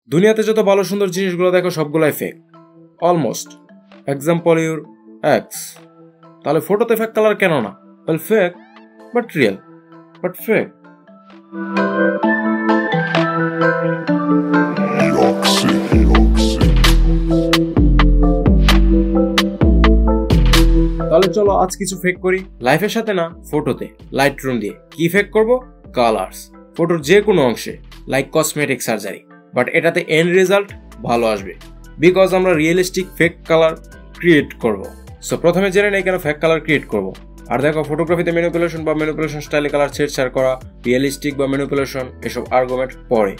দুনিয়াতে যত ভালো সুন্দর জিনিসগুলো দেখো সবগুলাই fake almost. Example your x. তাহলে ফটোতে ফেক কালার কেন না? Well fake but real, but fake. তাহলে চলো আজ কিছু ফেক করি, লাইফের সাথে না ফটোতে। লাইটরুম দিয়ে কি ফেক করব? কালার্স, ফটোর যে কোনো অংশে, লাইক কসমেটিক সার্জারি। বাট এটাতে এন্ড রেজাল্ট ভালো আসবে, বিকজ আমরা রিয়েলিস্টিক ফেক কালার ক্রিয়েট করব। সো প্রথমে জেনে নেই কেন ফেক কালার ক্রিয়েট করব। আর দেখো, ফটোগ্রাফিতে ম্যানিপুলেশন বা ম্যানিপুলেশন স্টাইলে কালার ছেড়ছাড় করা, রিয়েলিস্টিক বা ম্যানিপুলেশন, এসব আর্গুমেন্ট পরে।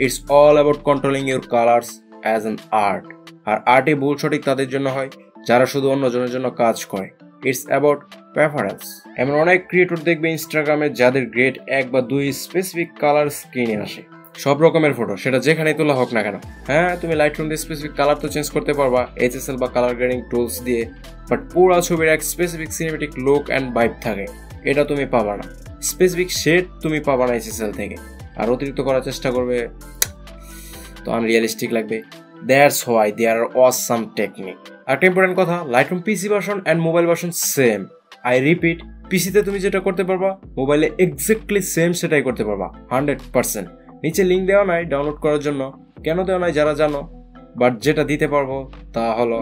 It's all about controlling your colours as an art. আর আর্টে ভুল সঠিক তাদের জন্য হয় যারা শুধু অন্যজনের জন্য কাজ করে। It's about preference. এমন অনেক ক্রিয়েটর দেখবে ইনস্টাগ্রামে যাদের গ্রেড 1 বা 2 স্পেসিফিক কালার স্ক্রিনে আসে। সব রকমের ফটো, সেটা যেখানেই তোলা হোক না কেন। হ্যাঁ, তুমি লাইটরুম দিয়ে স্পেসিফিক কালার তো চেঞ্জ করতে পারবা HSL বা কালার গ্রেডিং টুলস দিয়ে, বাট পুরো ছবির এক specific cinematic look and vibe থাকে, এটা তুমি পাবা না। স্পেসিফিক শেড তুমি পাবা না HSL থেকে। আর অতিরিক্ত করার চেষ্টা করবে তো আনরিয়ালিস্টিক লাগবে। That's why there are awesome technique. আর ইম্পর্টেন্ট কথা, Lightroom PC version and mobile version same. I repeat, পিসিতে তুমি যেটা করতে পারবা মোবাইলে এক্স্যাক্টলি সেম সেটাই করতে পারবা 100%। নিচে লিঙ্ক দেওয়া নাই ডাউনলোড করার জন্য, কেন দেওয়া নাই যারা জানো, বাট যেটা দিতে পারবো তা হলো।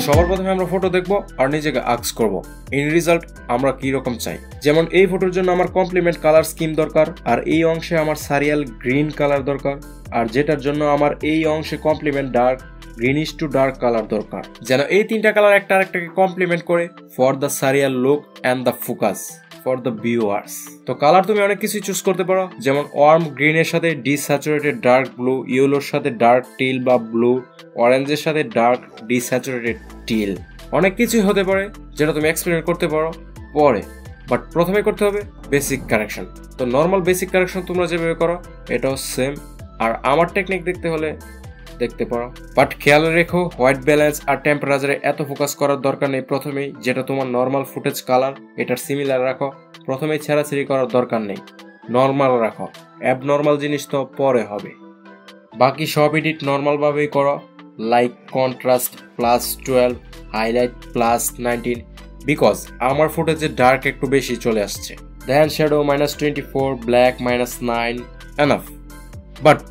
সবার প্রথমে আমরা ফটো দেখবো আর নিজেকে আস্ক করবো ইন রেজাল্ট আমরা কি রকম চাই। যেমন এই ফটোর জন্য আমার কমপ্লিমেন্ট কালার স্কিম দরকার, আর এই অংশে আমার সারিয়াল গ্রিন কালার দরকার, আর যেটার জন্য আমার এই অংশে complement dark greenish to dark colour দরকার, যেন এই তিনটা কালার একটা আরেকটাকে কমপ্লিমেন্ট করে for the surreal look and the focus for the viewers. তো কালার তুমি অনেক কিছু চুজ করতে পারো, যেমন ওয়ার্ম গ্রিনের সাথে ডিস্যাচুরেটেড ডার্ক ব্লু, ইয়েলোর সাথে ডার্ক টিল বা ব্লু, অরেঞ্জের সাথে ডার্ক ডিস্যাচুরেটেড টিল। অনেক কিছুই হতে পারে যেটা তুমি এক্সপেরিমেন্ট করতে পারো পরে, বাট প্রথমে করতে হবে বেসিক কারেকশন। তো নর্মাল বেসিক কারেকশন তোমরা যেভাবে করো এটাও সেম। আর আমার টেকনিক দেখতে হলে দেখতে পারো, বাট খেয়াল রেখো হোয়াইট ব্যালেন্স আর টেম্পারেচারে এত ফোকাস করার দরকার নেই প্রথমেই। যেটা তোমার নর্মাল ফুটেজ কালার এটার সিমিলার রাখো, প্রথমেই ছেড়াছেড়ি করার দরকার নেই, নর্মাল রাখো। অ্যাবনর্মাল জিনিস তো পরে হবে। বাকি সব এডিট নর্মাল ভাবেই করো, লাইক কন্ট্রাস্ট +12, হাইলাইট +19, বিকজ আমার ফুটেজে ডার্ক একটু বেশি চলে আসছে। Then shadow -24, black -9, enough. But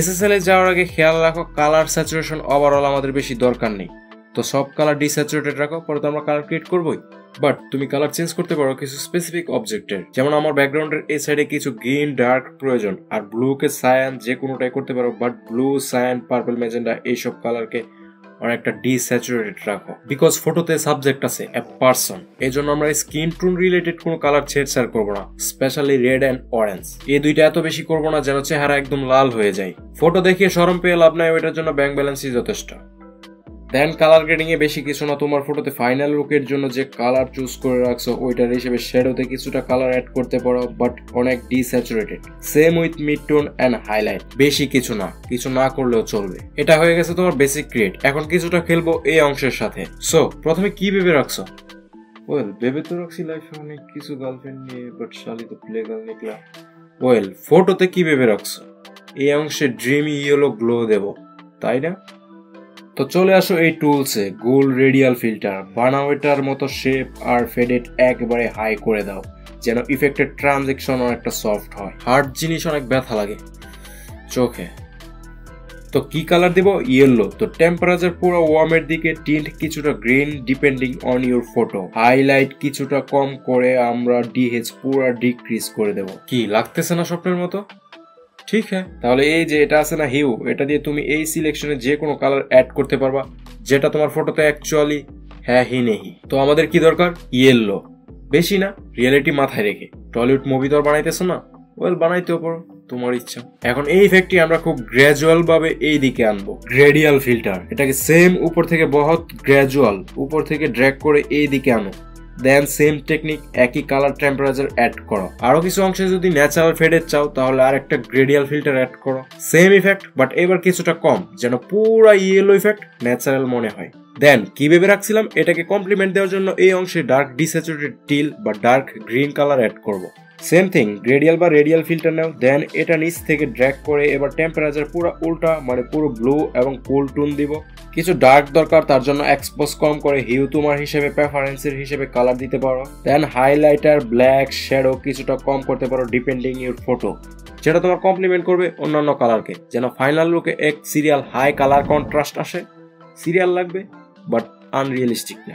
SSL এ যাওয়ার আগে খেয়াল রাখো কালার স্যাচুরেশন ওভারঅল আমাদের বেশি দরকার নেই। তো সব কালার ডিস্যাচুরেটেড রাখো, পরে তো আমরা কালার ক্রিয়েট করবোই। বাট তুমি কালার চেঞ্জ করতে পারো কিছু স্পেসিফিক অবজেক্টের, যেমন আমার ব্যাকগ্রাউন্ডের এই সাইডে কিছু গ্রিন ডার্ক প্রয়োজন, আর ব্লুকে সায়ান যে কোনোটাই করতে পারো। But blue, cyan, purple, magenta এইসব কালারকে অনেকটা ডিস্যাচুরেটেড রাখো, বিকজ ফটোতে সাবজেক্ট আছে এ পারসন। এই জন্য আমরা স্কিন টোন রিলেটেড কোনো কালার ছেড়ছাড় করবো না, স্পেশালি রেড অ্যান্ড অরেঞ্জ। এই দুইটা এত বেশি করবো না যেন চেহারা একদম লাল হয়ে যায়। ফটো দেখিয়ে শরম পেয়ে লাভ নাই, ওইটার জন্য ব্যাঙ্ক ব্যালেন্সই যথেষ্ট। দেন কালার গ্রেডিং এ বেশি কিছু না, তোমার ফটোতে ফাইনাল লুকের জন্য যে কালার চুজ করে রাখছো ওইটার হিসেবে শ্যাডোতে কিছুটা কালার অ্যাড করতে পারো, বাট অনেক desaturated. Same with mid tone and highlight, বেশি কিছু না করলেও চলবে। এটা হয়ে গেছে তোমার বেসিক ক্রিয়েট। এখন কিছুটা খেলবো এই অংশের সাথে। সো প্রথমে কি ভেবে রাখছো? ওয়েল, ভেবে তো রাখছি লাইফে অনেক কিছু গার্লফ্রেন্ড নিয়ে, বাট শালি তো প্লে গার্ল নিকলা। ওয়েল, ফটোতে কি ভেবে রাখছো? এই অংশে ড্রিমি ইয়েলো গ্লো দেব, তাই না? তো চলে আসো এই টুলসে, গোল রেডিয়াল ফিল্টার বানাও, এটার মতো শেপ আর ফেডেড একেবারে হাই করে দাও যেন ইফেক্টের ট্রানজেকশন অনেকটা সফট হয়। হার্ড জিনিস অনেক ব্যথা লাগে চোখে। তো কি কালার দেব? ইয়েলো। তো টেম্পারেচার পুরো ওয়ার্মের দিকে, টিন্ট কিছুটা green depending on your photo, highlight কিছুটা কম করে আমরা DH পুরো ডিক্রিজ করে দেব। কি লাগতেছে না স্বপ্নের মতো? ঠিক হ্যাঁ, তাহলে এই যে এটা আছে না হিউ, এটা দিয়ে তুমি এই সিলেকশনে যে কোনো কালার অ্যাড করতে পারবা যেটা তোমার ফটোতে অ্যাকচুয়ালি হ্যাঁ হি নেই। তো আমাদের কি দরকার? ইয়েলো। বেশি না, রিয়েলিটি মাথায় রেখে। টলিউড মুভি তো আর বানাইতেছো না, ওয়েল বানাইতেও পারো, তোমার ইচ্ছা। এখন এই ইফেক্টটি আমরা খুব গ্র্যাজুয়াল ভাবে এই দিকে আনবো, গ্রেডিয়াল ফিল্টার। এটাকে সেম উপর থেকে বহুত গ্র্যাজুয়াল উপর থেকে ড্র্যাগ করে এই দিকে আনো। দেন সেম টেকনিক, একই কালার টেম্পারেচার অ্যাড করো। আরো কিছু অংশে যদি ন্যাচারাল ফেডেড চাও তাহলে আর একটা গ্রেডিয়াল ফিল্টার অ্যাড করো। সেম ইফেক্ট বাট এবার কিছুটা কম, যেন পুরো ইয়েলো ইফেক্ট ন্যাচারাল মনে হয়। দেন কি ভেবে রাখছিলাম, এটাকে কমপ্লিমেন্ট দেওয়ার জন্য এই অংশে ডার্ক ডিস্যাচুরেটেড টিল বা ডার্ক গ্রিন কালার অ্যাড করব। সেম থিং, গ্রেডিয়াল বা রেডিয়াল ফিল্টার নাও, দেন এটা নিচ থেকে ড্র্যাগ করে এবার টেম্পারেচার পুরো উল্টা মানে পুরো ব্লু এবং কুল টুন দিব। কিছু ডার্ক দরকার, তার জন্য এক্সপোজ কম করে হিউ তোমার হিসেবে প্রেফারেন্সের হিসেবে কালার দিতে পারো। দেন হাইলাইটার, ব্ল্যাক, শ্যাডো কিছুটা কম করতে পারো ডিপেন্ডিং ইউর ফটো, যেটা তোমার কমপ্লিমেন্ট করবে অন্যান্য কালারকে, যেন ফাইনাল লুকে এক সিরিয়াল হাই কালার কন্ট্রাস্ট আসে। সিরিয়াল লাগবে বাট আনরিয়েলিস্টিক না।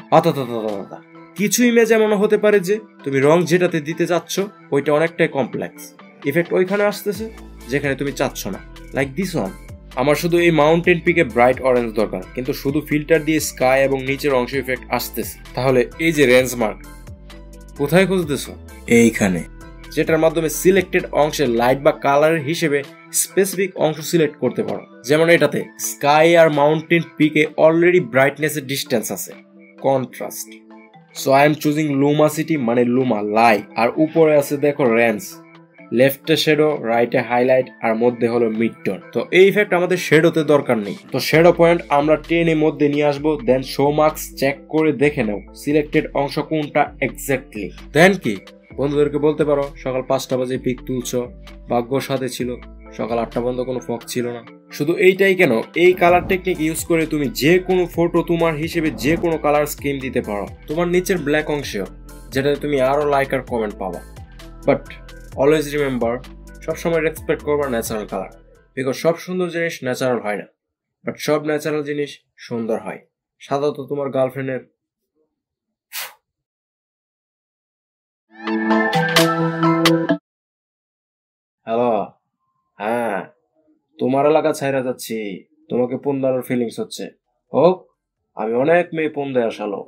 কিছু ইমেজ এমন হতে পারে যে তুমি রং যেটাতে দিতে চাচ্ছ ওইটা অনেকটাই কমপ্লেক্স, ইফেক্ট ওইখানে আসতেছে যেখানে তুমি চাচ্ছ না, লাইক দিস ওয়ান। আমার শুধু এই মাউন্টেন পিকে ব্রাইট অরেঞ্জ দরকার, কিন্তু শুধু ফিল্টার দিয়ে স্কাই এবং নিচের অংশ ইফেক্ট আসতেছে। তাহলে এই যে রেঞ্জ মার্ক কোথায় খুঁজতেছো? এইখানে, যেটার মাধ্যমে সিলেক্টেড অংশের লাইট বা কালারের হিসেবে স্পেসিফিক অংশ সিলেক্ট করতে পারো। যেমন এটাতে স্কাই আর মাউন্টেন পিকে অলরেডি ব্রাইটনেসের ডিস্টেন্স আছে, contrast. So I am choosing luminosity মানে লুমা লাই, আর উপরে আছে দেখো রেঞ্জ, লেফটে শ্যাডো, রাইটে হাইলাইট, আর মধ্যে হলো মিড টোন। তো এই ইফেক্ট আমাদের শ্যাডোতে দরকার নেই, তো শ্যাডো পয়েন্ট আমরা টেনে মধ্যে নিয়ে আসবো। দেন শো মার্কস চেক করে দেখে নাও সিলেক্টেড অংশ কোনটা এক্স্যাক্টলি। দেন কি বন্ধুদেরকে বলতে পারো সকাল 5টা বাজে পিক তুলছ, ভাগ্য সাথে ছিল, সকাল 8টা পর্যন্ত কোনো ফগ ছিল না। শুধু এইটাই কেন, এই কালার টেকনিক ইউজ করে তুমি যে কোনো ফটো তোমার হিসেবে যে কোনো কালার স্কিম দিতে পারো তোমার নিচের ব্ল্যাক অংশেও, যেটাতে তুমি আরো লাইক আর কমেন্ট পাবা। বাট অলওয়েজ রিমেম্বার, সবসময় রেসপেক্ট করবা ন্যাচারাল কালার, বিকজ সব সুন্দর জিনিস ন্যাচারাল হয় না, বাট সব ন্যাচারাল জিনিস সুন্দর হয়। সাধারণত তোমার গার্লফ্রেন্ডের হ্যালো, হ্যাঁ তোমার এলাকা ছাইরা যাচ্ছি, তোমাকে ফোন দেওয়ার ফিলিংস হচ্ছে হোক, আমি অনেক মেয়ে ফোন দেয় আসালো।